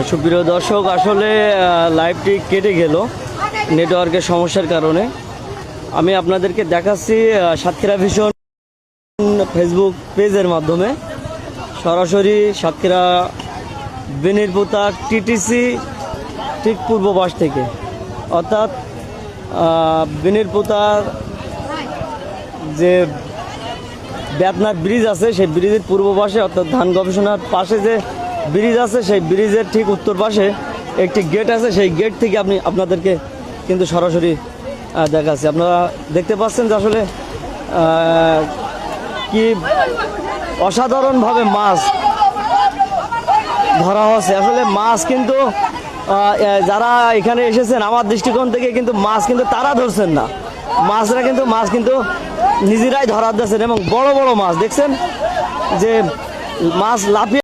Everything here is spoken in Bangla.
সুপ্রিয় দর্শক, আসলে লাইভটি কেটে গেল নেটওয়ার্কের সমস্যার কারণে। আমি আপনাদেরকে দেখাচ্ছি সাতক্ষীরা ভিশন ফেসবুক পেজের মাধ্যমে সরাসরি সাতক্ষীরা বেনিরপুতা টিটিসি ঠিক পূর্ব পাশ থেকে, অর্থাৎ বেনিরপুতার যে বেতনাথ ব্রিজ আছে সেই ব্রিজের পূর্ব পাশে, অর্থাৎ ধান গবেষণার পাশে যে ব্রিজ আছে সেই ব্রিজের ঠিক উত্তর পাশে একটি গেট আছে। সেই গেট থেকে আপনাদেরকে কিন্তু সরাসরি দেখাচ্ছি। আপনারা দেখতে পাচ্ছেন যে আসলে কি অসাধারণভাবে মাছ ধরা হচ্ছে। আসলে মাছ কিন্তু যারা এখানে এসেছেন আমার দৃষ্টিকোণ থেকে কিন্তু মাছ কিন্তু তারা ধরছেন না, মাছ কিন্তু নিজেরাই ধরা দিচ্ছেন এবং বড় বড় মাছ দেখছেন যে মাছ লাফিয়ে